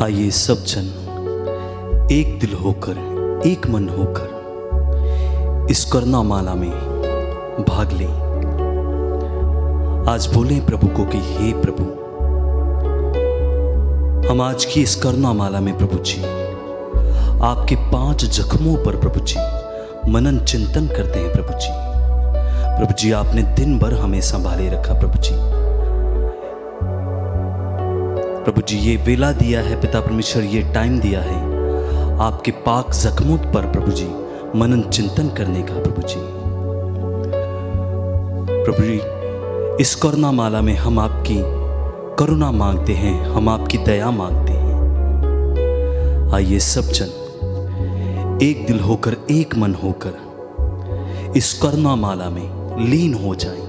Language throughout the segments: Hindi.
आइए सब जन एक दिल होकर, एक मन होकर इस करुणा माला में भाग लें। आज बोलें प्रभु को कि हे प्रभु, हम आज की इस करुणा माला में प्रभु जी आपके 5 जख्मों पर प्रभु जी मनन चिंतन करते हैं। प्रभु जी, प्रभु जी आपने दिन भर हमें संभाले रखा। प्रभु जी, प्रभु जी ये वेला दिया है पिता परमेश्वर, ये टाइम दिया है आपके पाक जख्मों पर प्रभु जी मनन चिंतन करने का। प्रभु जी, प्रभु जी इस करुणा माला में हम आपकी करुणा मांगते हैं, हम आपकी दया मांगते हैं। आइए सब जन एक दिल होकर, एक मन होकर इस करुणा माला में लीन हो जाएं।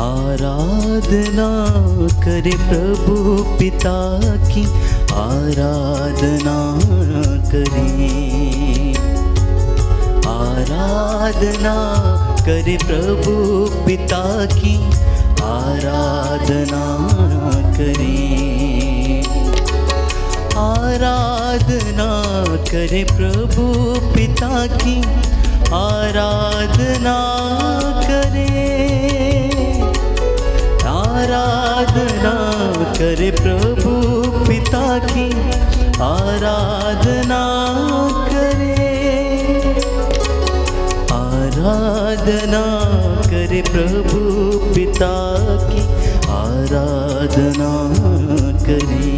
आराधना करे प्रभु पिता की, आराधना करें। आराधना करे प्रभु पिता की, आराधना करें। आराधना करे प्रभु पिता की, आराधना करें। आराधना करे प्रभु पिता की, आराधना करे। आराधना करे प्रभु पिता की, आराधना करे।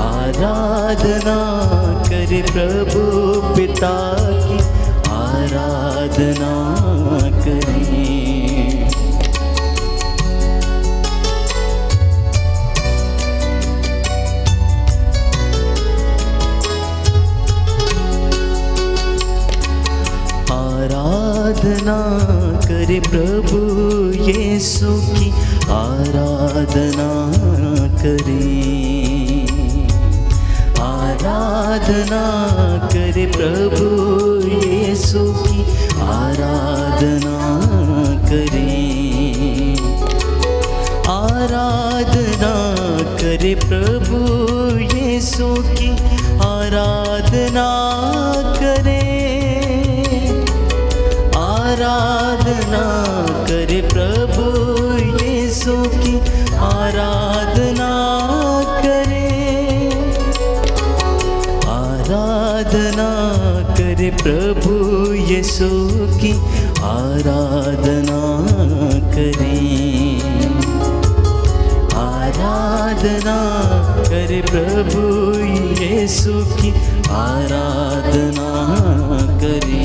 आराधना करे प्रभु पिता की, आराधना करे। आराधना करे प्रभु यीशु की, आराधना करें। आराधना करे प्रभु यीशु की, आराधना करें। आराधना करे प्रभु यीशु की, आराधना करें। आराधना करे प्रभु यीशु की, आराधना करे। आराधना करे प्रभु यीशु की, आराधना करे। आराधना करे प्रभु यीशु की, आराधना करे।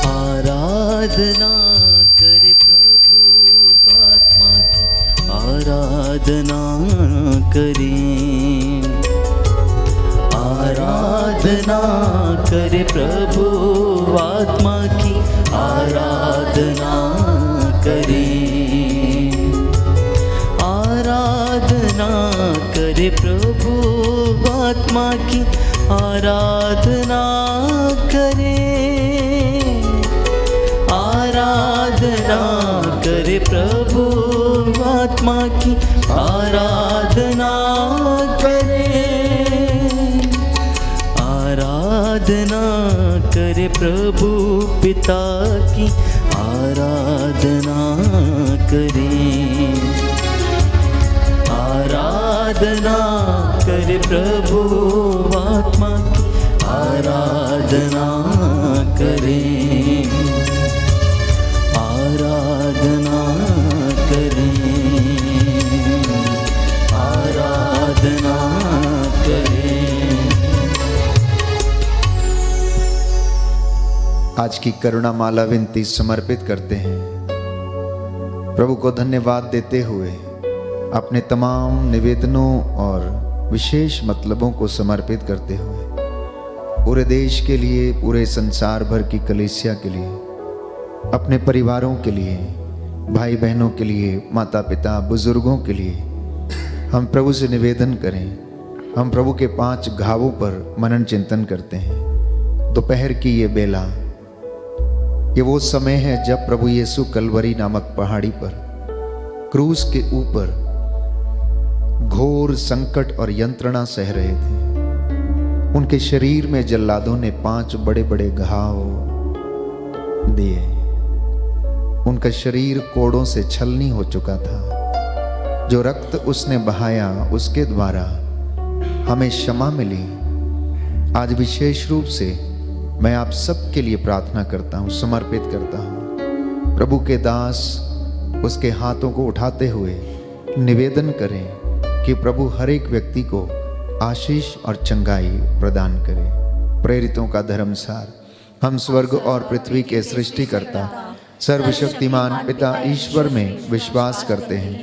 आराधना करे प्रभु आत्मा की, आराधना करें। आराधना करे प्रभु आत्मा की, आराधना करें। आराधना करे प्रभु आत्मा की, आराधना करें। आराधना करे प्रभु आत्मा की, आराधना करे। आराधना करे प्रभु पिता की, आराधना करे। आराधना करे प्रभु आत्मा की आराधना करें, आराधना करें, आराधना करें। आज की करुणा माला विनती समर्पित करते हैं। प्रभु को धन्यवाद देते हुए अपने तमाम निवेदनों और विशेष मतलबों को समर्पित करते हुए पूरे देश के लिए, पूरे संसार भर की कलीसिया के लिए, अपने परिवारों के लिए, भाई बहनों के लिए, माता पिता बुजुर्गों के लिए हम प्रभु से निवेदन करें। हम प्रभु के 5 घावों पर मनन चिंतन करते हैं। दोपहर की ये बेला, ये वो समय है जब प्रभु यीशु कलवरी नामक पहाड़ी पर क्रूस के ऊपर घोर संकट और यंत्रणा सह रहे थे। उनके शरीर में जल्लादों ने 5 बड़े बड़े घाव दिए। उनका शरीर कोड़ों से छलनी हो चुका था। जो रक्त उसने बहाया उसके द्वारा हमें क्षमा मिली। आज विशेष रूप से मैं आप सबके लिए प्रार्थना करता हूँ, समर्पित करता हूँ। प्रभु के दास उसके हाथों को उठाते हुए निवेदन करें कि प्रभु हर एक व्यक्ति को आशीष और चंगाई प्रदान करे। प्रेरितों का धर्मसार, हम स्वर्ग और पृथ्वी के सृष्टिकर्ता सर्वशक्तिमान पिता ईश्वर में विश्वास करते हैं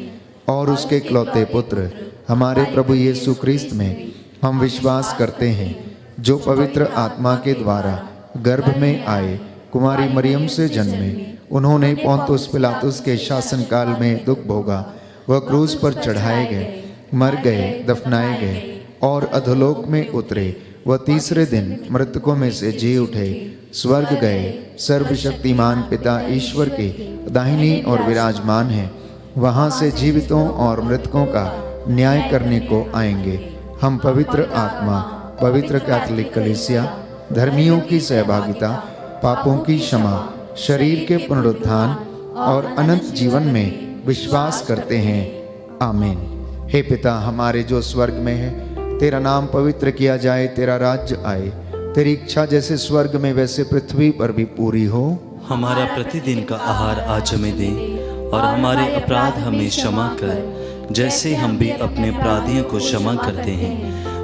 और उसके इकलौते पुत्र हमारे प्रभु यीशु क्रिस्त में हम विश्वास करते हैं, जो पवित्र आत्मा के द्वारा गर्भ में आए, कुमारी मरियम से जन्मे। उन्होंने पोंतुस पिलातुस के शासनकाल में दुख भोगा, वह क्रूस पर चढ़ाए गए, मर गए, दफनाए गए और अधोलोक में उतरे। वह तीसरे दिन मृतकों में से जी उठे, स्वर्ग गए, सर्वशक्तिमान पिता ईश्वर के दाहिनी ओर विराजमान है। वहाँ से जीवितों और मृतकों का न्याय करने को आएंगे। हम पवित्र आत्मा, पवित्र कैथोलिक कलीसिया, धर्मियों की सहभागिता, पापों की क्षमा, शरीर के पुनरुत्थान और अनंत जीवन में विश्वास करते हैं। आमीन। हे पिता हमारे जो स्वर्ग में है, तेरा नाम पवित्र किया जाए, तेरा राज्य आए, तेरी इच्छा जैसे स्वर्ग में वैसे पृथ्वी पर भी पूरी हो। हमारा प्रतिदिन का आहार आज हमें दे और हमारे अपराध हमें क्षमा कर, जैसे हम भी अपने अपराधियों को क्षमा करते हैं,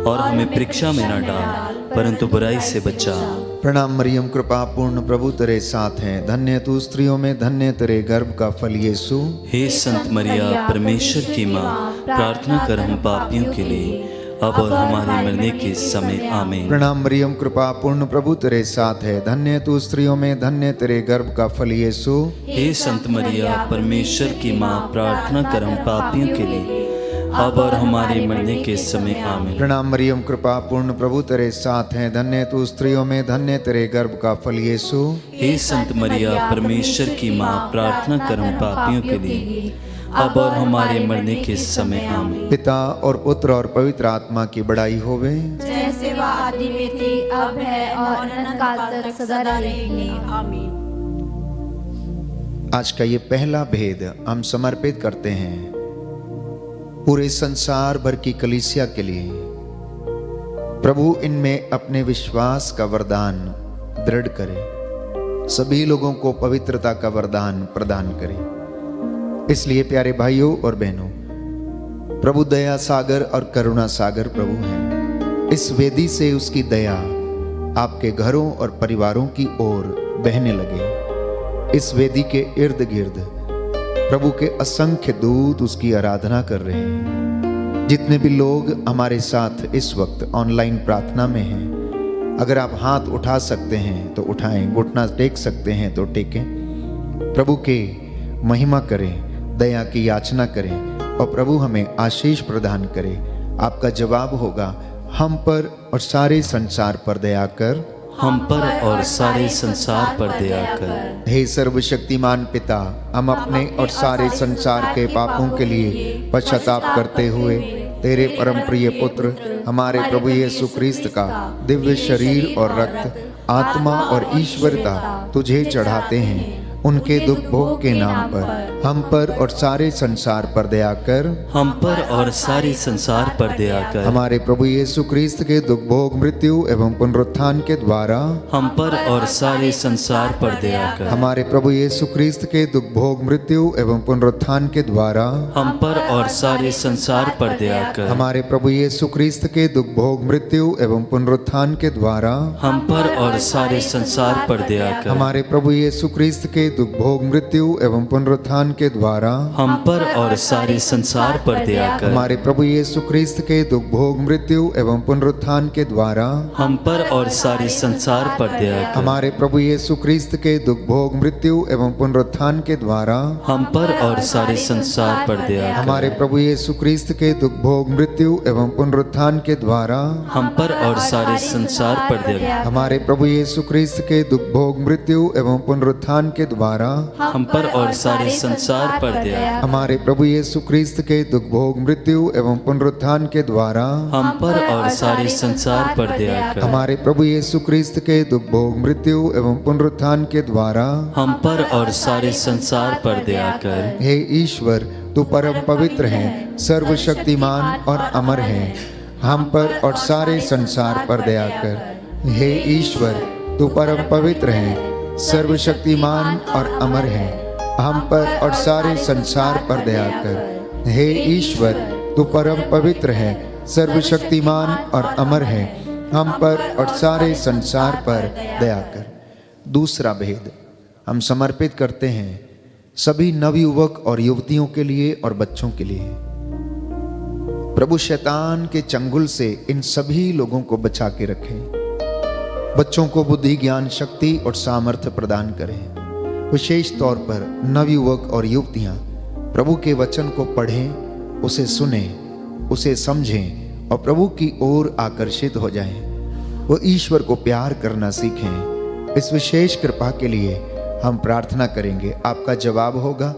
और हमें परीक्षा में न डाल परंतु बुराई से बचा। प्रणाम मरियम, कृपा पूर्ण प्रभु तेरे साथ हैं, धन्य तू स्त्रियों में, धन्य तेरे गर्भ का फल यीशु। हे संत मरिया परमेश्वर की माँ, प्रार्थना कर हम पापियों के लिए अब और हमारे मरने के समय। आमीन। प्रणाम मरियम, कृपा पूर्ण प्रभु तेरे साथ है, धन्य तू स्त्रियों में, धन्य तेरे गर्भ का फल यीशु। हे संत मरिया परमेश्वर की माँ, प्रार्थना कर हम पापियों के लिए अब और हमारे मरने के समय। आमीन। प्रणाम मरियम, कृपा पूर्ण प्रभु तेरे साथ हैं, धन्य तू स्त्रियों में, धन्य तेरे गर्भ का फल यीशु। हे संत मरिया परमेश्वर की माँ, प्रार्थना कर हम पापियों के लिए अब और हमारे मरने के समय। आमीन। पिता और पुत्र और पवित्र आत्मा की बड़ाई होवे, जैसे वह आदि में थी, अब है और अनंत काल तक सदा रहेगी। आमीन। आज का ये पहला भेद हम समर्पित करते हैं पूरे संसार भर की कलीसिया के लिए। प्रभु इनमें अपने विश्वास का वरदान दृढ़ करे, सभी लोगों को पवित्रता का वरदान प्रदान करे। इसलिए प्यारे भाइयों और बहनों, प्रभु दया सागर और करुणा सागर प्रभु हैं। इस वेदी से उसकी दया आपके घरों और परिवारों की ओर बहने लगे। इस वेदी के इर्द गिर्द प्रभु के असंख्य दूत उसकी आराधना कर रहे हैं। जितने भी लोग हमारे साथ इस वक्त ऑनलाइन प्रार्थना में हैं, अगर आप हाथ उठा सकते हैं तो उठाएं, घुटना टेक सकते हैं तो टेकें। प्रभु के महिमा करें, दया की याचना करें और प्रभु हमें आशीष प्रदान करे। आपका जवाब होगा, हम पर और सारे संसार पर दया कर, हम पर और सारे संसार पर दया कर। हे सर्वशक्तिमान पिता, हम अपने और सारे संसार के पापों के लिए पश्चाताप करते हुए तेरे परम प्रिय पुत्र हमारे प्रभु यीशु क्रिस्त का दिव्य शरीर और रक्त, आत्मा और ईश्वरता तुझे चढ़ाते हैं। उनके दुख भोग के नाम पर हम पर और सारे संसार पर दया कर। हम पर और सारे संसार पर दया कर। हमारे प्रभु यीशु क्रिस्त के दुख भोग मृत्यु एवं पुनरुत्थान के द्वारा हम पर और सारे संसार पर दया कर। हमारे प्रभु यीशु क्रिस्त के दुख भोग मृत्यु एवं पुनरुत्थान के द्वारा हम पर और सारे संसार पर दया कर। हमारे प्रभु यीशु क्रिस्त के दुख भोग मृत्यु एवं पुनरुत्थान के द्वारा हम पर और सारे संसार पर दया कर। हमारे प्रभु यीशु क्रिस्त के दुख भोग मृत्यु एवं पुनरुत्थान के द्वारा हम पर और सारे संसार पर दया कर। हमारे प्रभु यीशु क्रिस्त के दुख भोग मृत्यु एवं पुनरुत्थान के द्वारा हम पर और सारे संसार पर दया कर। हमारे प्रभु यीशु क्रिस्त के दुख भोग मृत्यु एवं पुनरुत्थान के द्वारा हम पर और सारे संसार पर दया कर। हमारे प्रभु यीशु क्रिस्त के दुख भोग मृत्यु एवं पुनरुत्थान के द्वारा हम पर और सारे संसार पर दया कर। हमारे प्रभु यीशु क्रिस्त के दुख भोग मृत्यु एवं पुनरुत्थान के द्वारा हम पर और सारे संसार पर दया कर। हमारे प्रभु यीशु क्रिस्त के दुख भोग मृत्यु एवं पुनरुत्थान के द्वारा हम पर और सारे संसार पर दया कर। हमारे प्रभु यीशु क्रिस्त के दुख भोग मृत्यु एवं पुनरुत्थान के द्वारा हम पर और सारे संसार पर दया कर। हे ईश्वर, तू परम पवित्र है, सर्वशक्तिमान और अमर है, हम पर और सारे संसार पर दया कर। हे ईश्वर, तू परम पवित्र है, सर्वशक्तिमान और अमर है, हम पर और सारे संसार पर दया कर। हे ईश्वर, तू परम पवित्र है, सर्वशक्तिमान और अमर है, हम पर और सारे संसार पर दया कर। दूसरा भेद हम समर्पित करते हैं सभी नवयुवक और युवतियों के लिए और बच्चों के लिए। प्रभु शैतान के चंगुल से इन सभी लोगों को बचा के रखें। बच्चों को बुद्धि, ज्ञान, शक्ति और सामर्थ्य प्रदान करें। विशेष तौर पर नवयुवक और युवतियां प्रभु के वचन को पढ़ें, उसे सुनें, उसे समझें और प्रभु की ओर आकर्षित हो जाएं। वो ईश्वर को प्यार करना सीखें। इस विशेष कृपा के लिए हम प्रार्थना करेंगे। आपका जवाब होगा,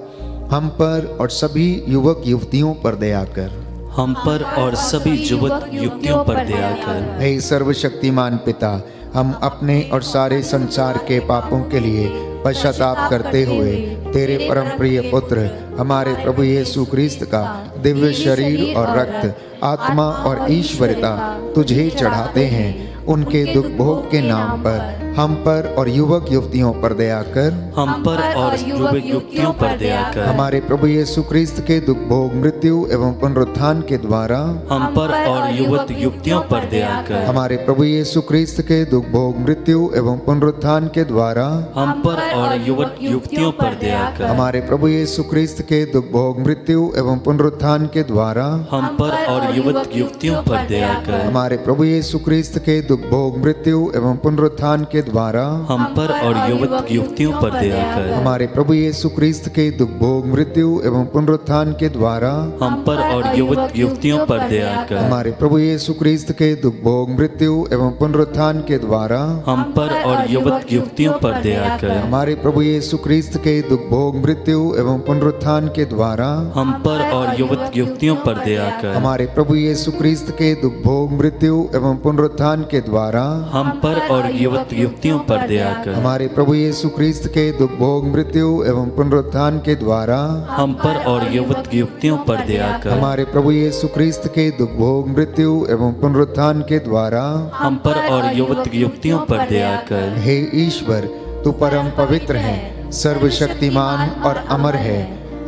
हम पर और सभी युवक युवतियों पर दया कर। हम पर और सभी युवक युवतियों पर दया कर। हे सर्वशक्तिमान पिता, हम अपने और सारे संसार के पापों के लिए पश्चाताप करते हुए तेरे परम प्रिय पुत्र हमारे प्रभु यीशु क्रिस्त का दिव्य शरीर और रक्त, आत्मा और ईश्वरता तुझे चढ़ाते हैं। उनके दुख भोग के नाम पर हम पर और युवक युवतियों पर दया कर। हम पर और युवक युवतियों पर दया कर। हमारे प्रभु यीशु क्रिस्त के दुख भोग मृत्यु एवं पुनरुत्थान के द्वारा हम पर और युवक युवतियों पर दया कर। हमारे प्रभु यीशु क्रिस्त के दुख भोग मृत्यु एवं पुनरुत्थान के द्वारा हम पर और युवक युवतियों पर दया कर। हमारे प्रभु यीशु क्रिस्त के दुख भोग मृत्यु एवं पुनरुत्थान के द्वारा हम पर और युवक युवतियों पर दया कर। हमारे प्रभु यीशु क्रिस्त के दुख भोग मृत्यु एवं पुनरुत्थान के द्वारा हम पर और युवक युवतियों पर दया कर। हमारे प्रभु यीशु क्रिस्त के दुख भोग मृत्यु एवं पुनरुत्थान के द्वारा हम पर और युवक युवतियों पर दया कर। हमारे प्रभु यीशु क्रिस्त के दुख भोग मृत्यु एवं पुनरुत्थान के द्वारा हम पर और युवक युवतियों पर दया कर। हमारे प्रभु यीशु क्रिस्त के दुख भोग मृत्यु एवं पुनरुत्थान के द्वारा हम पर और युवक युवतियों पर दया कर। हमारे प्रभु यीशु क्रिस्त के दुख भोग मृत्यु एवं पुनरुत्थान के द्वारा हम पर और युवक युवतियों पर दया कर। हमारे प्रभु यीशु क्रिस्त के दुख भोग मृत्यु एवं पुनरुत्थान के द्वारा हम पर और युवक युवतियों पर दया कर। हमारे प्रभु यीशु क्रिस्त के दुख भोग मृत्यु एवं पुनरुत्थान के द्वारा हम पर और युवक युवतियों पर दया कर। हे ईश्वर, तू परम पवित्र है, सर्वशक्तिमान और अमर है,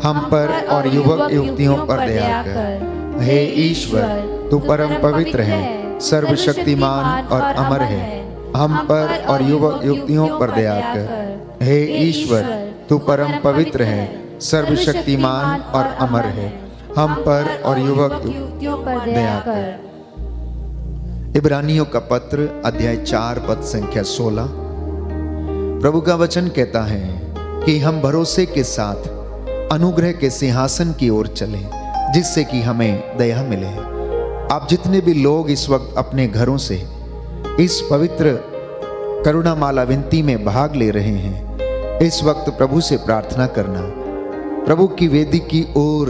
हम पर और युवक युवतियों पर दया कर। हे ईश्वर, तू परम पवित्र है, सर्वशक्तिमान और अमर है, हम पर और युवक युवतियों पर दया कर। हे ईश्वर, तू परम पवित्र है, सर्वशक्तिमान और अमर है, हम पर और युवक युवतियों पर दया कर। इब्रानियों का पत्र अध्याय 4 पद संख्या 16। प्रभु का वचन कहता है कि हम भरोसे के साथ अनुग्रह के सिंहासन की ओर चलें, जिससे कि हमें दया मिले। आप जितने भी लोग इस वक्त अपने घरों से इस पवित्र करुणामाला विनती में भाग ले रहे हैं, इस वक्त प्रभु से प्रार्थना करना, प्रभु की वेदी की ओर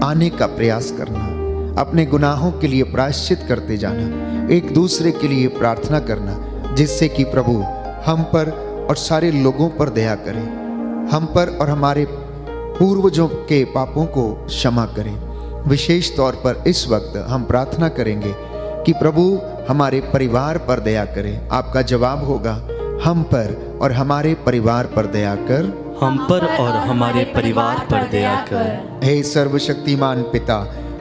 आने का प्रयास करना, अपने गुनाहों के लिए प्रायश्चित करते जाना, एक दूसरे के लिए प्रार्थना करना, जिससे कि प्रभु हम पर और सारे लोगों पर दया करें। हम पर और हमारे पूर्वजों के पापों को क्षमा करें। विशेष तौर पर इस वक्त हम प्रार्थना करेंगे कि प्रभु हमारे परिवार पर दया करें। आपका जवाब होगा, हम पर और हमारे परिवार पर दया कर। हम पर और हमारे परिवार पर दया कर। हे सर्वशक्तिमान पिता,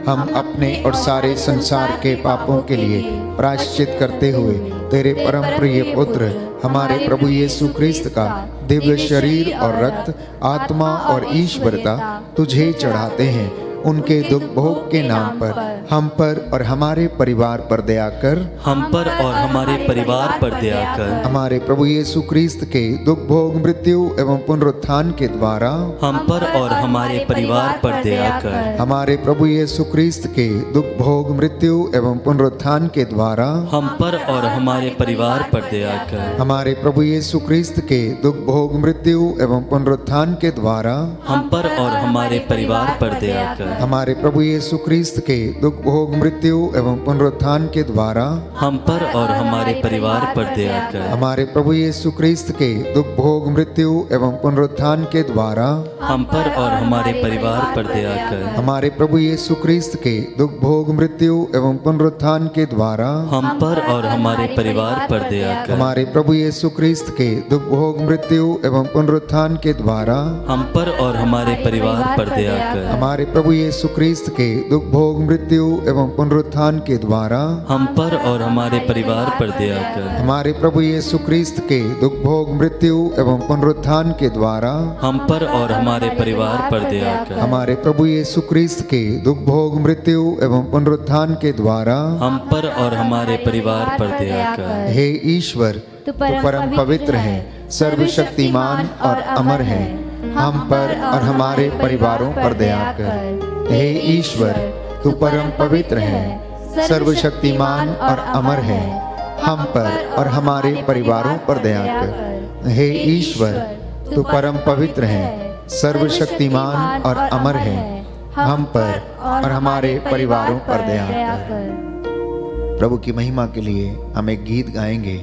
हम अपने और सारे संसार के पापों के लिए प्रायश्चित करते हुए तेरे परम प्रिय पुत्र हमारे प्रभु यीशु ख्रिस्त का दिव्य शरीर और रक्त, आत्मा और ईश्वरता तुझे चढ़ाते हैं। उनके दुख भोग के नाम पर हम पर और हमारे परिवार पर दया कर। हम पर और हमारे परिवार पर दया कर। हमारे प्रभु यीशु ख्रिस्त के दुख भोग, मृत्यु एवं पुनरुत्थान के द्वारा हम पर और हमारे परिवार पर दया कर। हमारे प्रभु यीशु ख्रिस्त के दुख भोग, मृत्यु एवं पुनरुत्थान के द्वारा हम पर और हमारे परिवार पर दया कर। हमारे प्रभु यीशु ख्रिस्त के दुख भोग, मृत्यु एवं पुनरुत्थान के द्वारा हम पर और हमारे परिवार पर दया कर। हमारे प्रभु यीशु ख्रिस्त के दुख भोग, मृत्यु एवं पुनरुत्थान के द्वारा हम पर और हमारे परिवार पर दया कर। हमारे प्रभु यीशु ख्रिस्त के दुख भोग, मृत्यु एवं पुनरुत्थान के द्वारा हम पर और हमारे परिवार पर दया कर। हमारे प्रभु यीशु ख्रिस्त के दुख भोग, मृत्यु एवं पुनरुत्थान के द्वारा हम पर और हमारे परिवार पर दया कर। हमारे प्रभु यीशु ख्रिस्त के दुख भोग, मृत्यु एवं पुनरुत्थान के द्वारा हम पर और हमारे परिवार पर दया कर। हमारे प्रभु यीशु ख्रिस्त के दुख भोग, मृत्यु एवं पुनरुत्थान के द्वारा हम पर और हमारे परिवार पर दया कर। हमारे प्रभु यीशु ख्रिस्त के दुख भोग, मृत्यु एवं पुनरुत्थान के द्वारा हम पर और हमारे परिवार पर दया कर। हमारे प्रभु यीशु ख्रिस्त के दुख भोग, मृत्यु एवं पुनरुत्थान के द्वारा हम पर और हमारे परिवार पर दया कर। हे ईश्वर, तू परम पवित्र है, सर्वशक्तिमान और अमर है। हम पर और हमारे परिवारों पर दया कर। हे ईश्वर, तू परम पवित्र है, सर्वशक्तिमान और अमर है। हम पर और हमारे परिवारों पर दया कर। हे ईश्वर, तू परम पवित्र है, सर्वशक्तिमान और अमर है। हम पर और हमारे परिवारों पर दया कर। प्रभु की महिमा के लिए हम एक गीत गाएंगे।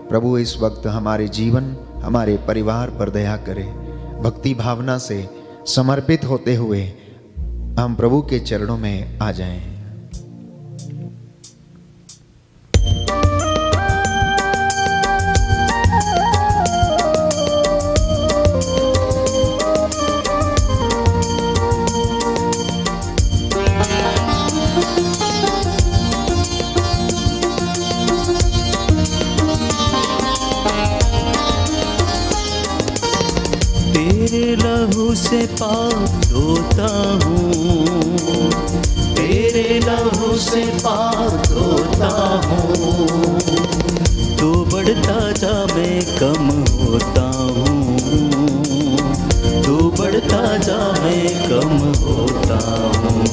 प्रभु इस वक्त हमारे जीवन, हमारे परिवार पर दया करे। भक्ति भावना से समर्पित होते हुए हम प्रभु के चरणों में आ जाएं। तेरे लहू से पाप धोता हूँ, तेरे लहू से पाप धोता हूँ। तू बढ़ता जा मैं कम होता हूँ, तू बढ़ता जा मैं कम होता हूँ।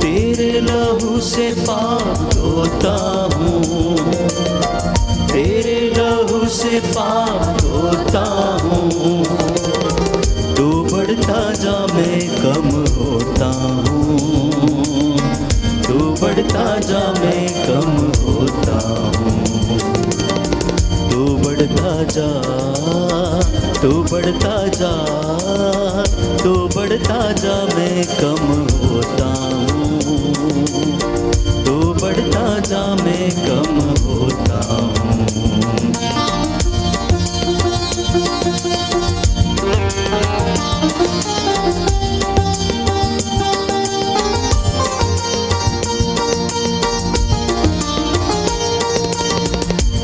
तेरे लहू से पाप धोता हूँ, तेरे लहू से पाप धोता हूँ। तू बढ़ता जा मैं कम होता हूँ, तू बढ़ता जा मैं कम होता हूँ। तू बढ़ता जा, तू बढ़ता जा, तू बढ़ता जा मैं कम होता हूँ, तू बढ़ता जा मैं कम होता हूँ।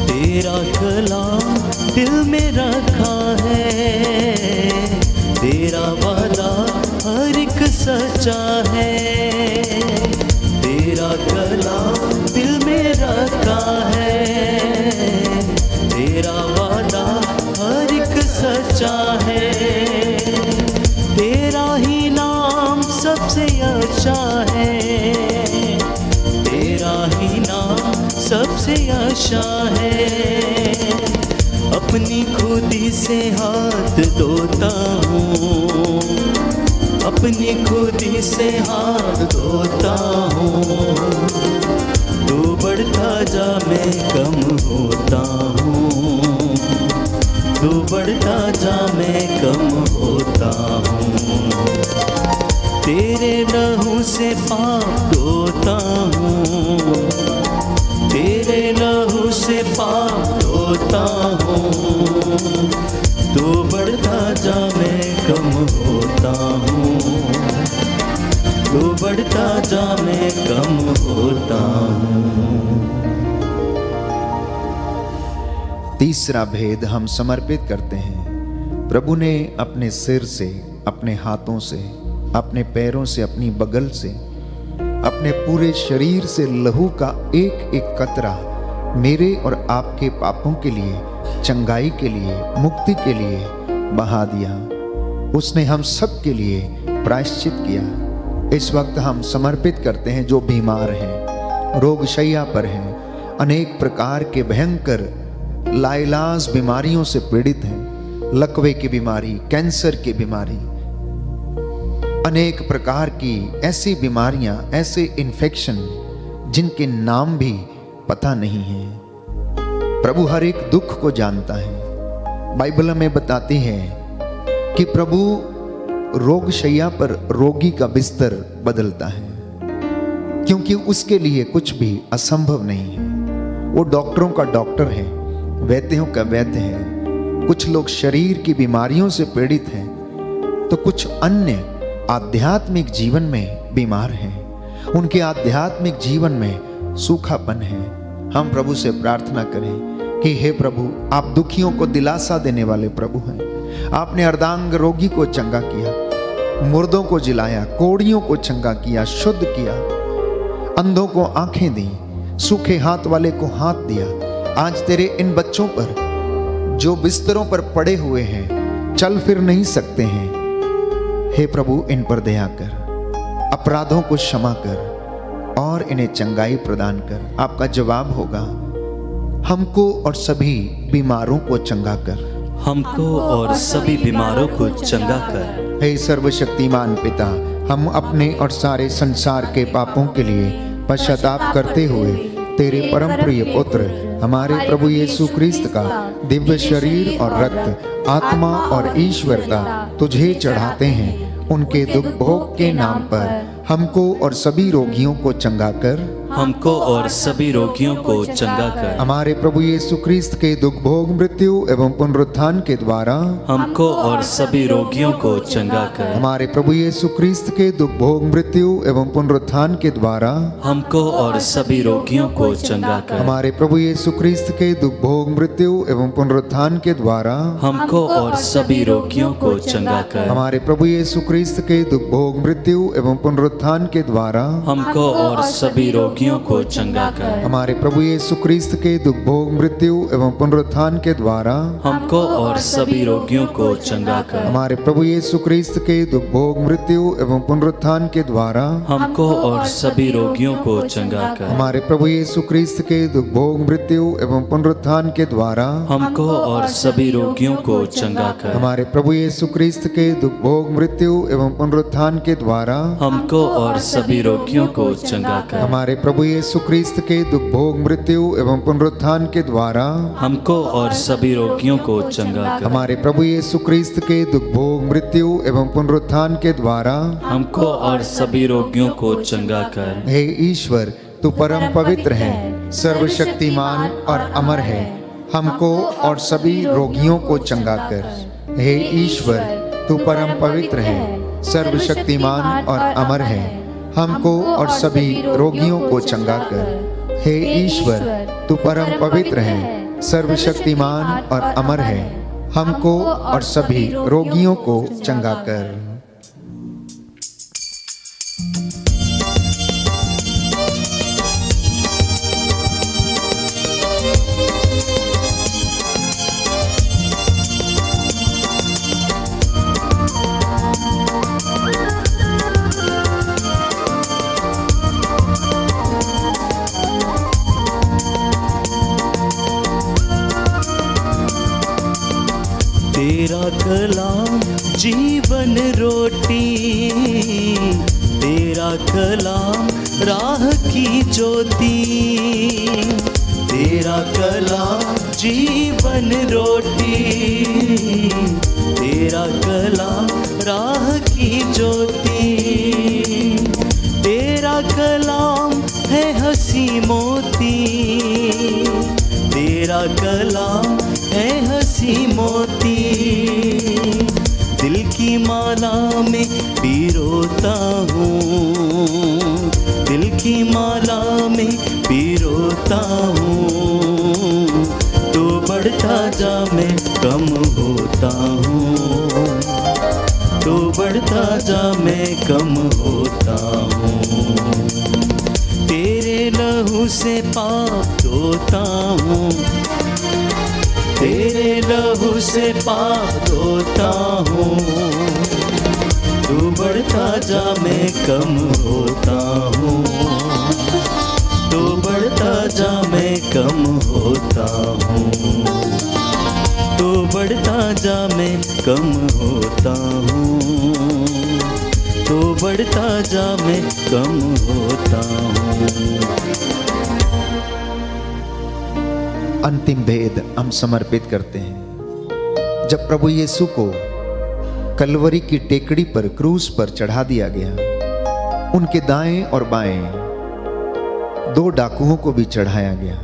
तेरा कलाम दिल में रखा है, तेरा वादा हर एक सच्चा है। तेरा कलाम दिल में रखा है, तेरा वादा हर एक सच्चा है। तेरा ही नाम सबसे अच्छा है, तेरा ही नाम सबसे अच्छा है। अपनी खुदी से हाथ धोता हूँ, अपनी खुदी से हाथ धोता हूँ। तू बढ़ता जा मैं कम होता हूँ, बढ़ता जा मैं कम होता हूँ। तेरे लहू से पाप धोता हूँ, तेरे लहू से पाप धोता हूँ। तू बढ़ता जा मैं कम होता हूँ, तू बढ़ता जा मैं कम होता हूँ। तीसरा भेद हम समर्पित करते हैं। प्रभु ने अपने सिर से, अपने हाथों से, अपने पैरों से, अपनी बगल से, अपने पूरे शरीर से लहू का एक एक कतरा मेरे और आपके पापों के लिए, चंगाई के लिए, मुक्ति के लिए बहा दिया। उसने हम सब के लिए प्रायश्चित किया। इस वक्त हम समर्पित करते हैं जो बीमार हैं, रोग शैया पर हैं, अनेक प्रकार के भयंकर लाइलाज बीमारियों से पीड़ित हैं, लकवे की बीमारी, कैंसर की बीमारी, अनेक प्रकार की ऐसी बीमारियां, ऐसे इन्फेक्शन जिनके नाम भी पता नहीं है। प्रभु हर एक दुख को जानता है। बाइबल में बताती है कि प्रभु रोग शैया पर रोगी का बिस्तर बदलता है, क्योंकि उसके लिए कुछ भी असंभव नहीं है। वो डॉक्टरों का डॉक्टर है, वैद्यों का वैद्य है। कुछ लोग शरीर की बीमारियों से पीड़ित हैं, तो कुछ अन्य आध्यात्मिक जीवन में बीमार हैं। उनके आध्यात्मिक जीवन में सूखापन है। हम प्रभु से प्रार्थना करें कि हे प्रभु, आप दुखियों को दिलासा देने वाले प्रभु हैं। आपने अर्धांग रोगी को चंगा किया, मुर्दों को जिलाया, कोड़ियों को चंगा किया, शुद्ध किया, अंधों को आंखें दी, सूखे हाथ वाले को हाथ दिया। आज तेरे इन बच्चों पर जो बिस्तरों पर पड़े हुए हैं, चल फिर नहीं सकते हैं, हे प्रभु इन पर दया कर, अपराधों को क्षमा कर और इन्हें चंगाई प्रदान कर। आपका जवाब होगा, हमको और सभी बीमारों को चंगा कर, हमको और सभी बीमारों को चंगा कर। हे सर्वशक्तिमान पिता, हम अपने और सारे संसार के पापों के लिए पश्चाताप करते हुए तेरे परम प्रिय पुत्र हमारे प्रभु यीशु क्रिस्त का दिव्य शरीर और रक्त, आत्मा और ईश्वरता तुझे चढ़ाते हैं। उनके दुख भोग के नाम पर हमको और सभी रोगियों को चंगा कर, हमको और सभी रोगियों को चंगा कर। हमारे प्रभु यीशु क्रिस्त के दुख भोग, मृत्यु एवं पुनरुत्थान के द्वारा हमको और सभी रोगियों को चंगा कर। हमारे प्रभु यीशु क्रिस्त के दुख भोग, मृत्यु एवं पुनरुत्थान के द्वारा हमको और सभी रोगियों को चंगा कर। हमारे प्रभु यीशु क्रिस्त के दुख भोग, मृत्यु एवं पुनरुत्थान के द्वारा हमको और सभी रोगियों को चंगा कर। हमारे प्रभु यीशु क्रिस्त के दुख भोग, मृत्यु एवं पुनरुत्थान के द्वारा हमको और सभी रोगियों को चंगा कर। हमारे प्रभु यीशु क्रिस्त के दुख भोग, मृत्यु एवं पुनरुत्थान के द्वारा हमको और सभी रोगियों को चंगा कर। हमारे प्रभु यीशु क्रिस्त के दुख भोग, मृत्यु एवं पुनरुत्थान के द्वारा हमको और सभी रोगियों को चंगा कर। हमारे प्रभु यीशु क्रिस्त के दुख भोग, मृत्यु एवं पुनरुत्थान के द्वारा हमको और सभी रोगियों को चंगा कर। हमारे प्रभु यीशु क्रिस्त के दुख भोग, मृत्यु एवं पुनरुत्थान के द्वारा हमको और सभी रोगियों को चंगा कर। हमारे प्रभु यीशु क्रिस्त के दुख भोग, मृत्यु एवं पुनरुत्थान के द्वारा हमको और सभी रोगियों को चंगा कर। हमारे प्रभु यीशु क्रिस्त के दुख भोग, मृत्यु एवं पुनरुत्थान के द्वारा हमको और सभी रोगियों को चंगा कर। हे ईश्वर, तू परम पवित्र है, सर्वशक्तिमान और अमर है, हमको और सभी रोगियों को चंगा कर। हे ईश्वर, तू परम पवित्र है, सर्वशक्तिमान और अमर है, हमको और सभी रोगियों को चंगा कर। हे ईश्वर, तू परम पवित्र है, सर्वशक्तिमान और अमर है, हमको और सभी रोगियों को चंगा कर। तेरा कलाम जीवन रोटी, तेरा कलाम राह की ज्योति, तेरा कलाम जीवन रोटी, तेरा कलाम राह की ज्योति, तेरा कलाम है हंसी मोती, तेरा कलाम है हंसी मोती। दिल की माला में पिरोता हूँ, दिल की माला में पिरोता हूँ, तो बढ़ता जा मैं कम होता हूँ, तो बढ़ता जा मैं कम होता हूँ। तेरे लहू से पाप धोता हूँ, तेरे लहू से पाप धोता हूँ, तू बढ़ता जा मैं कम होता हूँ, तू बढ़ता जा मैं कम होता हूँ, तू बढ़ता जा मैं कम होता हूँ, तू बढ़ता जा मैं कम होता हूँ। अंतिम भेद हम समर्पित करते हैं। जब प्रभु यीशु को कलवरी की टेकड़ी पर क्रूस पर चढ़ा दिया गया, उनके दाएं और बाएं दो डाकुओं को भी चढ़ाया गया।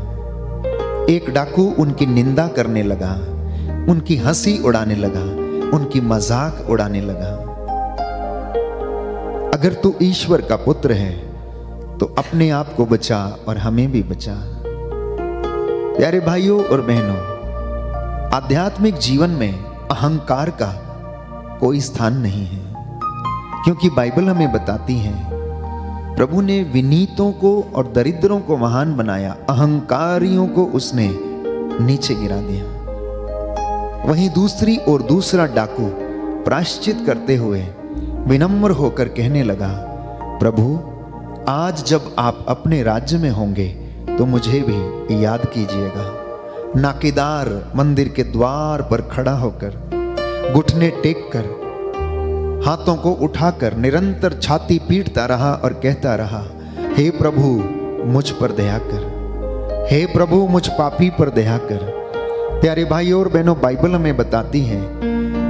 एक डाकू उनकी निंदा करने लगा, उनकी हंसी उड़ाने लगा, उनकी मजाक उड़ाने लगा। अगर तू ईश्वर का पुत्र है तो अपने आप को बचा और हमें भी बचा। प्यारे भाइयों और बहनों, आध्यात्मिक जीवन में अहंकार का कोई स्थान नहीं है, क्योंकि बाइबल हमें बताती है प्रभु ने विनीतों को और दरिद्रों को महान बनाया, अहंकारियों को उसने नीचे गिरा दिया। वहीं दूसरी ओर दूसरा डाकू प्रायश्चित करते हुए विनम्र होकर कहने लगा, प्रभु आज जब आप अपने राज्य में होंगे तो मुझे भी याद कीजिएगा। नाकेदार मंदिर के द्वार पर खड़ा होकर, घुटने टेक कर, हाथों को उठाकर निरंतर छाती पीटता रहा और कहता रहा, हे प्रभु मुझ पर दया कर, हे प्रभु मुझ पापी पर दया कर। प्यारे भाइयों और बहनों, बाइबल हमें बताती है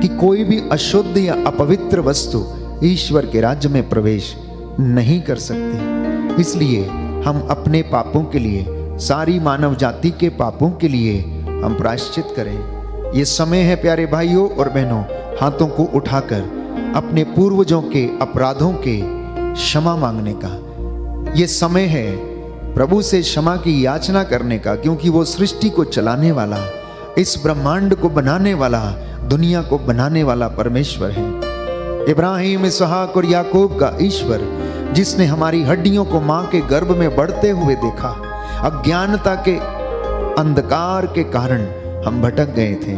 कि कोई भी अशुद्ध या अपवित्र वस्तु ईश्वर के राज्य में प्रवेश नहीं कर सकती। इसलिए हम अपने पापों के लिए, सारी मानव जाति के पापों के लिए हम प्रायश्चित करें। ये समय है प्यारे भाइयों और बहनों, हाथों को उठाकर अपने पूर्वजों के अपराधों के क्षमा मांगने का। ये समय है प्रभु से क्षमा की याचना करने का, क्योंकि वो सृष्टि को चलाने वाला, इस ब्रह्मांड को बनाने वाला, दुनिया को बनाने वाला परमेश्वर है। इब्राहिम, इसहाक और याकूब का ईश्वर, जिसने हमारी हड्डियों को मां के गर्भ में बढ़ते हुए देखा। अज्ञानता के अंधकार के कारण हम भटक गए थे,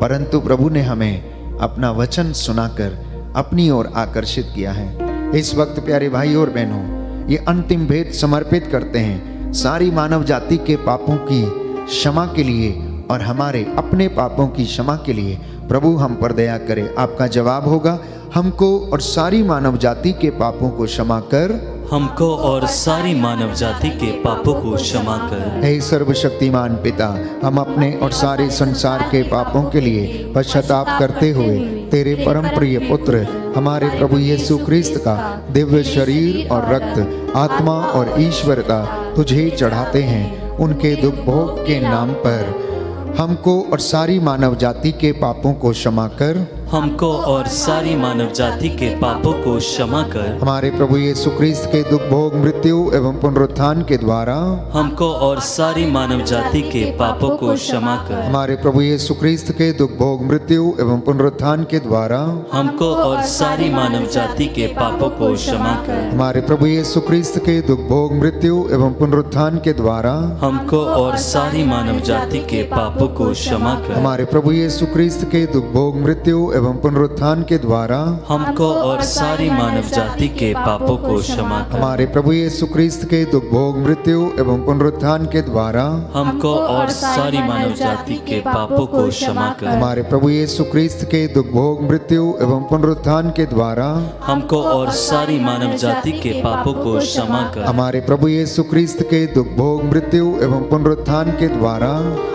परंतु प्रभु ने हमें अपना वचन सुनाकर अपनी ओर आकर्षित किया है। इस वक्त प्यारे भाई और बहनों, ये अंतिम भेद समर्पित करते हैं सारी मानव जाति के पापों की क्षमा के लिए और हमारे अपने पापों की क्षमा के लिए। प्रभु हम पर दया करे। आपका जवाब होगा, हमको और सारी मानव जाति के पापों को क्षमा कर, हमको और सारी मानव जाति के पापों को क्षमा कर। हे सर्वशक्तिमान पिता, हम अपने और सारे संसार के पापों के लिए पश्चाताप करते हुए तेरे परम प्रिय पुत्र हमारे प्रभु यीशु क्रिस्त का दिव्य शरीर और रक्त, आत्मा और ईश्वरता तुझे चढ़ाते हैं। उनके दुख भोग के नाम पर हमको और सारी मानव जाति के पापों को क्षमा कर, हमको और सारी मानव जाति के पापों को क्षमा कर। हमारे प्रभु यीशु क्रिस्त के दुख भोग, मृत्यु एवं पुनरुत्थान के द्वारा हमको और सारी मानव जाति के पापों को क्षमा कर। हमारे प्रभु यीशु क्रिस्त के दुख भोग, मृत्यु एवं पुनरुत्थान के द्वारा हमको और सारी मानव जाति के पापों को क्षमा कर। हमारे प्रभु यीशु क्रिस्त के दुख भोग, मृत्यु एवं पुनरुत्थान के द्वारा हमको और सारी मानव जाति के पापों को क्षमा कर। हमारे प्रभु यीशु क्रिस्त के दुख भोग, मृत्यु एवं पुनरुत्थान के द्वारा हमको और सारी मानव जाति के पापों को क्षमा कर। हमारे प्रभु यीशु क्रिस्त के दुख भोग मृत्यु एवं पुनरुत्थान के द्वारा हमको और सारी मानव जाति के पापों को क्षमा कर। हमारे प्रभु यीशु क्रिस्त के दुख भोग मृत्यु एवं पुनरुत्थान के द्वारा हमको और सारी मानव जाति के पापों को क्षमा कर। हमारे प्रभु यीशु क्रिस्त के दुख भोग मृत्यु एवं पुनरुत्थान के द्वारा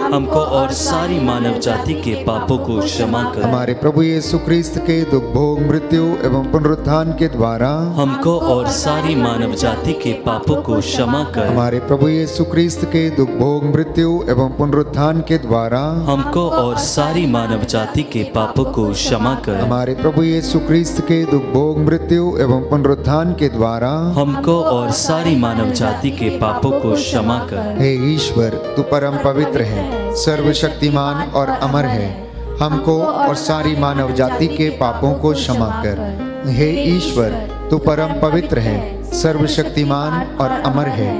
हमको और सारी मानव जाति के पापों को क्षमा कर। हमारे प्रभु यीशु क्रिस्त के दुख भोग मृत्यु एवं पुनरुत्थान के द्वारा हमको और सारी मानव जाति के पापों को क्षमा कर। हमारे प्रभु यीशु क्रिस्त के दुख भोग मृत्यु एवं पुनरुत्थान के द्वारा हमको और सारी मानव जाति के पापों को क्षमा कर। हमारे प्रभु यीशु क्रिस्त के दुख भोग मृत्यु एवं पुनरुत्थान के द्वारा हमको और सारी मानव जाति के पापों को क्षमा कर। हे ईश्वर, तू परम पवित्र है, सर्वशक्तिमान और अमर है। हमको और सारी मानव जाति के पापों को क्षमा कर। हे ईश्वर, तू परम पवित्र है, सर्वशक्तिमान और अमर है।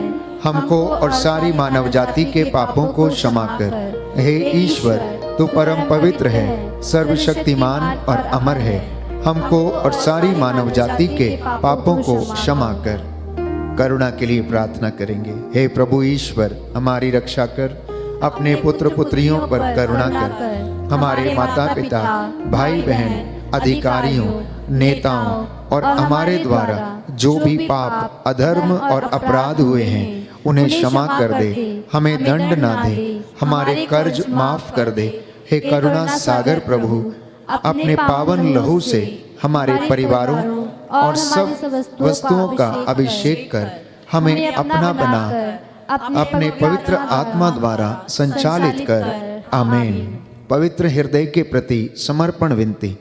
हमको और सारी मानव जाति के पापों को क्षमा कर। हे ईश्वर, तू परम पवित्र है, सर्वशक्तिमान और अमर है। हमको और सारी मानव जाति के पापों को क्षमा कर। करुणा के लिए प्रार्थना करेंगे। हे प्रभु ईश्वर, हमारी रक्षा कर, अपने पुत्र पुत्रियों पर करुणा कर। हमारे माता पिता, भाई बहन, अधिकारियों, नेताओं और हमारे द्वारा जो भी पाप, अधर्म और अपराध हुए हैं उन्हें क्षमा कर दे। हमें दंड ना दे, हमारे कर्ज माफ कर दे। हे करुणा सागर प्रभु, अपने पावन लहू से हमारे परिवारों और सब वस्तुओं का अभिषेक कर हमें अपना बना अपने पवित्र आत्मा द्वारा संचालित कर। आमीन। पवित्र हृदय के प्रति समर्पण विनती।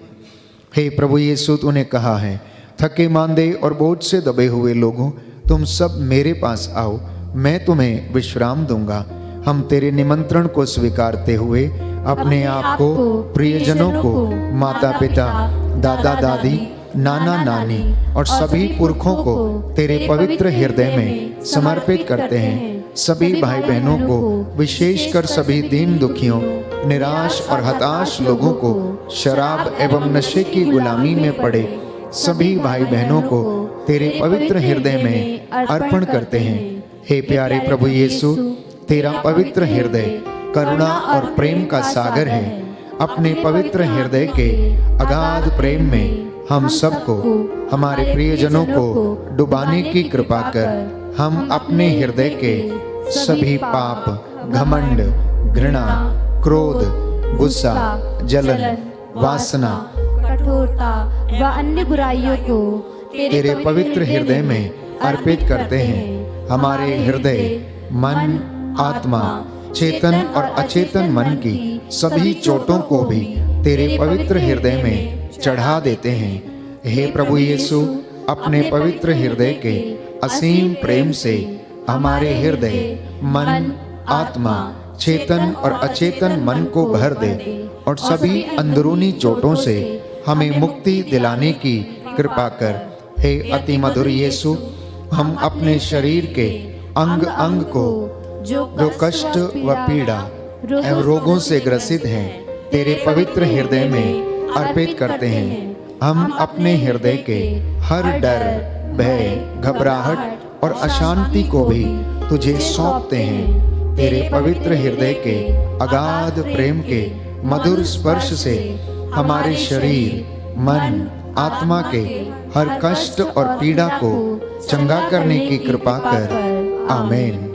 हे प्रभु यीशु, तूने कहा है, थके मांदे और बोझ से दबे हुए लोगों, तुम सब मेरे पास आओ, मैं तुम्हें विश्राम दूंगा। हम तेरे निमंत्रण को स्वीकारते हुए अपने आप को, प्रियजनों को, माता पिता, दादा दादी, नाना नानी और सभी पुरखों को तेरे पवित्र हृदय में समर्पित करते हैं। सभी भाई बहनों को, विशेषकर सभी दीन दुखियों, निराश और हताश लोगों को, शराब एवं नशे की गुलामी में पड़े सभी भाई बहनों को तेरे पवित्र हृदय में अर्पण करते हैं। हे प्यारे प्रभु यीशु, तेरा पवित्र हृदय करुणा और प्रेम का सागर है। अपने पवित्र हृदय के अगाध प्रेम में हम सबको, हमारे प्रियजनों को डुबाने की कृपा कर। हम अपने हृदय के सभी पाप, घमंड, घृणा, क्रोध, गुस्सा, जलन, वासना, कठोरता व अन्य बुराइयों को तेरे पवित्र हृदय में अर्पित करते हैं। हमारे हृदय, मन, आत्मा, चेतन और अचेतन मन की सभी चोटों को भी तेरे पवित्र हृदय में चढ़ा देते हैं। हे प्रभु यीशु, अपने पवित्र हृदय के असीम प्रेम से हमारे हृदय, मन, आत्मा, चेतन और अचेतन मन को भर दे और सभी अंदरूनी चोटों से हमें मुक्ति दिलाने की कृपा कर। हे अति मधुर यीशु, हम अपने शरीर के अंग अंग को जो कष्ट व पीड़ा एवं रोगों से ग्रसित हैं, तेरे पवित्र हृदय में अर्पित करते हैं। हम अपने हृदय के हर डर, भय, घबराहट और अशांति को भी तुझे सौंपते हैं। तेरे पवित्र हृदय के अगाध प्रेम के मधुर स्पर्श से हमारे शरीर, मन, आत्मा के हर कष्ट और पीड़ा को चंगा करने की कृपा कर। आमीन।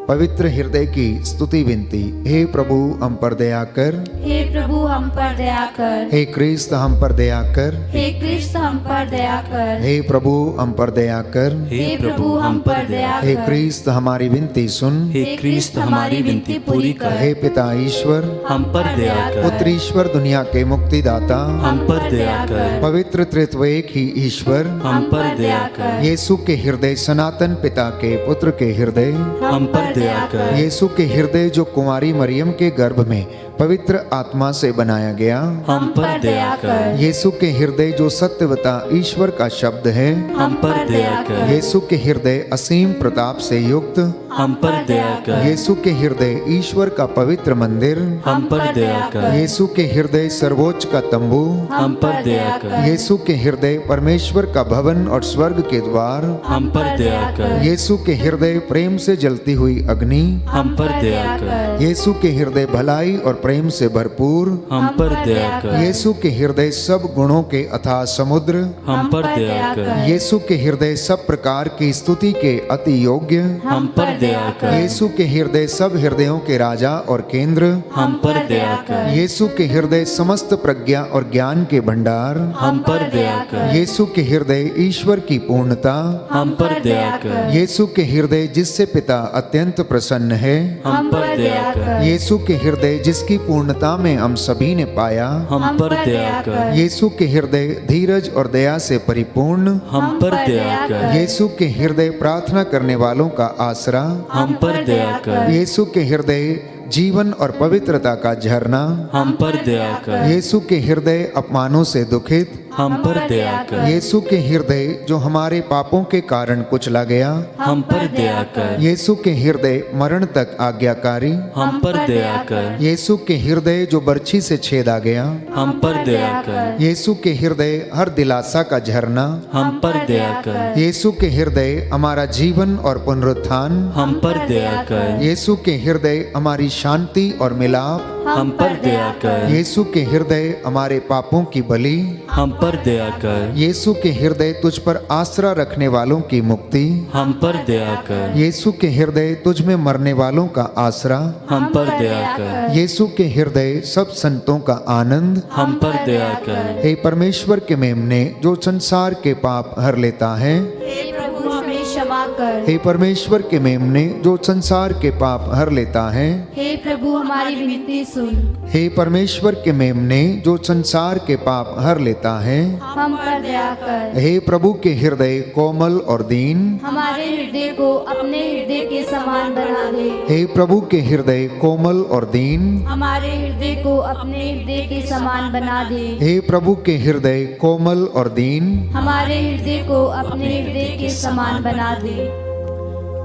पवित्र हृदय की स्तुति विनती। हे प्रभु, हम पर दया कर। हे प्रभु, हम पर दया कर। हे क्रिस्त, हम पर दया कर। हे क्रिस्त, हम पर दया कर। हे प्रभु, हम पर दया कर। हे प्रभु, हम पर दया हे कर। क्रिस्त, हमारी विनती सुन। हे क्रिस्त, हमारी विनती पूरी कर। हे पिता ईश्वर, हम पर दया कर। पुत्र ईश्वर, दुनिया के मुक्तिदाता, हम पर दया कर। पवित्र त्रित्व एक ही ईश्वर, हम पर दया कर। यीशु के हृदय, सनातन पिता के पुत्र के हृदय, हम पर दया कर। यीशु के हृदय जो कुंवारी मरियम के गर्भ में पवित्र आत्मा से बनाया गया, हम पर दया कर। यीशु के हृदय जो सत्यवता ईश्वर का शब्द है, हम पर दया कर। यीशु के हृदय असीम प्रताप से युक्त, हम पर दया कर। यीशु के हृदय ईश्वर का पवित्र मंदिर, हम पर दया कर। यीशु के हृदय सर्वोच्च का तंबू, हम पर दया कर। यीशु के हृदय परमेश्वर का भवन और स्वर्ग के द्वार, हम पर दया कर। यीशु के हृदय प्रेम से जलती हुई अग्नि, हम पर दया कर। यीशु के हृदय भलाई और प्रेम से भरपूर, हम पर दया कर। यीशु के हृदय सब गुणों के अथाह समुद्र, हम पर दया कर। यीशु के हृदय सब प्रकार की स्तुति के अति योग्य, हम पर दया कर। यीशु के हृदय सब हृदयों के राजा और केंद्र, हम पर दया कर। यीशु के हृदय समस्त प्रज्ञा और ज्ञान के भंडार, हम पर दया कर। यीशु के हृदय ईश्वर की पूर्णता, हम पर दया कर। यीशु के हृदय जिससे पिता अत्यंत प्रसन्न है, हम पर दया कर। यीशु के हृदय जिसकी पूर्णता में हम सभी ने पाया, हम पर दया कर। यीशु के हृदय धीरज और दया से परिपूर्ण, हम पर दया कर। यीशु के हृदय प्रार्थना करने वालों का आसरा, हम पर दया कर। यीशु के हृदय जीवन और पवित्रता का झरना, हम पर दया कर। यीशु के हृदय अपमानों से दुखित, हम पर दया कर। यीशु के हृदय जो हमारे पापों के कारण कुचला गया, हम पर दया कर। यीशु के हृदय मरण तक आज्ञाकारी, हम पर दया कर। यीशु के हृदय जो बर्छी से छेदा गया, हम पर दया कर। यीशु के हृदय हर दिलासा का झरना, हम पर दया कर। यीशु के हृदय हमारा जीवन और पुनरुत्थान, हम पर दया कर। यीशु के हृदय हमारी शांति और मिलाप, हम पर दया कर। यीशु के हृदय हमारे पापों की बलि, हम पर दया कर। यीशु के हृदय तुझ पर आसरा रखने वालों की मुक्ति, हम पर दया कर। यीशु के हृदय तुझ में मरने वालों का आसरा, हम पर दया कर। यीशु के हृदय सब संतों का आनंद, हम पर दया कर। हे परमेश्वर के मेमने जो संसार के पाप हर लेता है, हे प्रभु हमें क्षमा कर। हे परमेश्वर के मेमने जो संसार के पाप हर लेता है, हे प्रभु हमारी विनती सुन। हे परमेश्वर के मेमने जो संसार के पाप हर लेता है, हम पर दया कर। हे प्रभु के हृदय कोमल और दीन, हमारे हृदय को अपने हृदय के समान बना दे। हे प्रभु के हृदय कोमल और दीन, हमारे हृदय को अपने हृदय के समान बना दे। हे प्रभु के हृदय कोमल और दीन। हमारे हृदय को अपने हृदय के समान बना दे।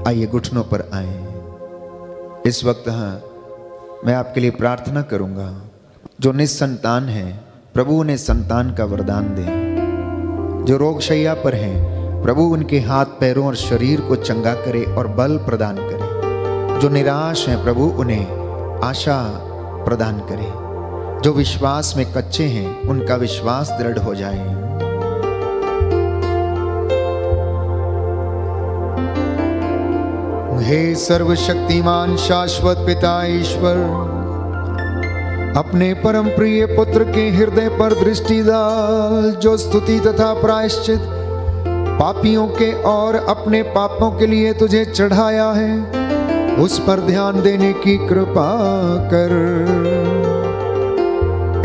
आइए घुटनों पर आए। इस वक्त मैं आपके लिए प्रार्थना करूंगा। जो निसंतान है प्रभु उन्हें संतान का वरदान दे। जो रोगशैया पर हैं प्रभु उनके हाथ पैरों और शरीर को चंगा करे और बल प्रदान करे। जो निराश हैं प्रभु उन्हें आशा प्रदान करे। जो विश्वास में कच्चे हैं उनका विश्वास दृढ़ हो जाए। हे सर्वशक्तिमान शाश्वत पिता ईश्वर, अपने परम प्रिय पुत्र के हृदय पर दृष्टि डाल, जो स्तुति तथा प्रायश्चित पापियों के और अपने पापों के लिए तुझे चढ़ाया है, उस पर ध्यान देने की कृपा कर।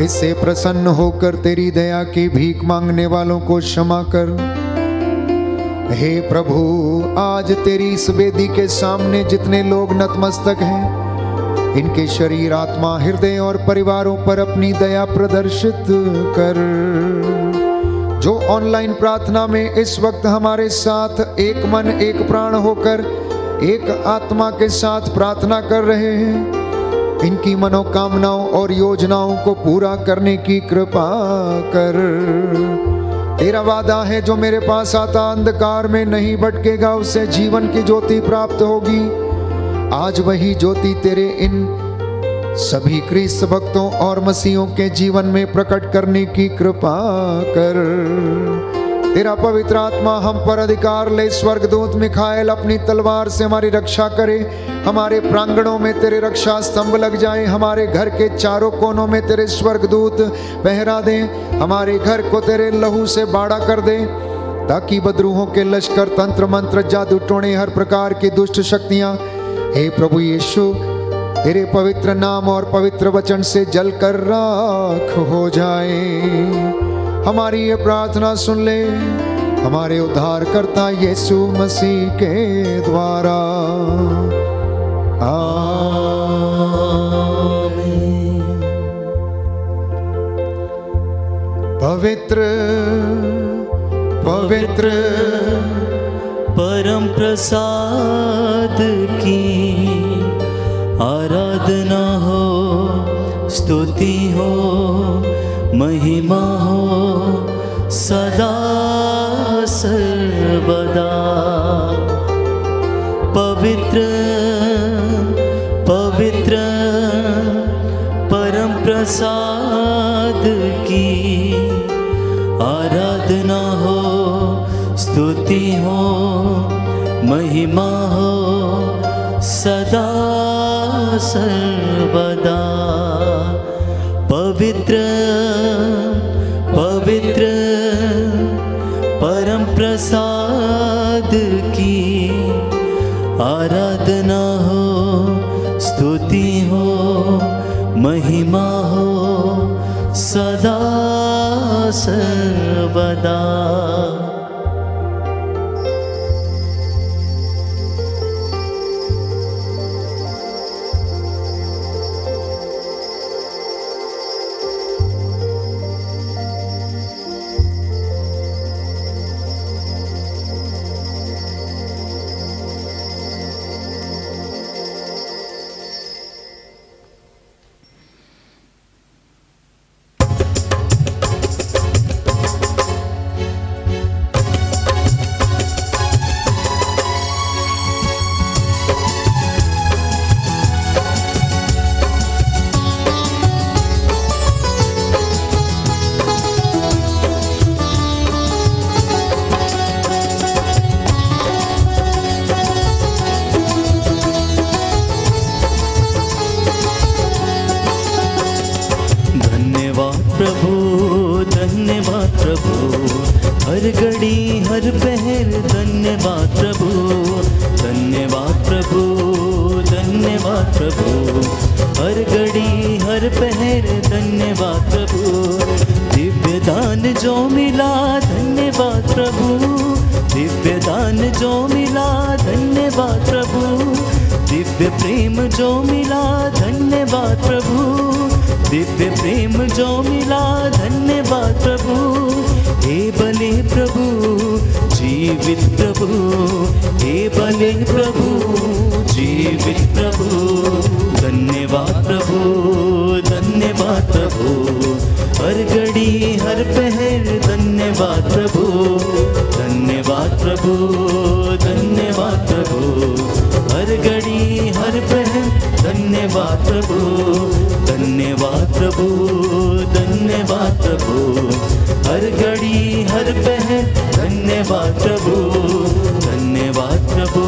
इससे प्रसन्न होकर तेरी दया की भीख मांगने वालों को क्षमा कर। हे प्रभु, आज तेरी इस वेदी के सामने जितने लोग नतमस्तक हैं, इनके शरीर, आत्मा, हृदय और परिवारों पर अपनी दया प्रदर्शित कर। जो ऑनलाइन प्रार्थना में इस वक्त हमारे साथ एक मन एक प्राण होकर एक आत्मा के साथ प्रार्थना कर रहे हैं, इनकी मनोकामनाओं और योजनाओं को पूरा करने की कृपा कर। तेरा वादा है जो मेरे पास आता अंधकार में नहीं भटकेगा, उसे जीवन की ज्योति प्राप्त होगी। आज वही ज्योति तेरे इन सभी क्रिस्त भक्तों और मसीहों के जीवन में प्रकट करने की कृपा कर। तेरा पवित्र आत्मा हम पर अधिकार ले। स्वर्गदूत मिखाएल अपनी तलवार से हमारी रक्षा करे। हमारे प्रांगणों में तेरे रक्षा स्तंभ लग जाए। हमारे घर के चारों कोनों में तेरे स्वर्गदूत पहरा दें। हमारे घर को तेरे लहू से बाड़ा कर दे, ताकि बदरूहों के लश्कर, तंत्र मंत्र, जादू टोने, हर प्रकार की दुष्ट शक्तियां, हे प्रभु यीशु, तेरे पवित्र नाम और पवित्र वचन से जलकर राख हो जाए। हमारी ये प्रार्थना सुन ले हमारे उद्धारकर्ता यीशु मसीह के द्वारा। आमीन। पवित्र पवित्र परम प्रसाद की आराधना हो, स्तुति हो, महिमा हो सदा सर्वदा। पवित्र पवित्र परम प्रसाद की आराधना हो, स्तुति हो, महिमा हो सदा सर्वदा। पवित्र पवित्र परम प्रसाद की आराधना हो, स्तुति हो, महिमा हो सदा सर्वदा। प्रभु धन्यवाद प्रभु, हर घड़ी हर पहर धन्यवाद प्रभु, धन्यवाद प्रभु, धन्यवाद प्रभु, हर घड़ी हर पहर धन्यवाद प्रभु। दिव्य दान जो मिला धन्यवाद प्रभु, दिव्य दान जो मिला धन्यवाद प्रभु, दिव्य प्रेम जो मिला धन्यवाद प्रभु, दिव्य प्रेम जो मिला धन्यवाद प्रभु। हे भले प्रभु जीवित प्रभु, हे भले प्रभु जीवित प्रभु, धन्यवाद प्रभु, धन्यवाद प्रभु, हर घड़ी हर पहर धन्यवाद प्रभु, धन्यवाद प्रभु, धन्यवाद प्रभु, हर घड़ी हर पहर धन्यवाद प्रभु, धन्यवाद प्रभु, धन्यवाद प्रभु, हर घड़ी हर पहर धन्यवाद प्रभु, धन्यवाद प्रभु,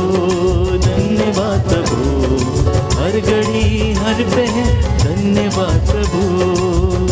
धन्यवाद प्रभु, हर घड़ी हर पहर धन्यवाद प्रभु।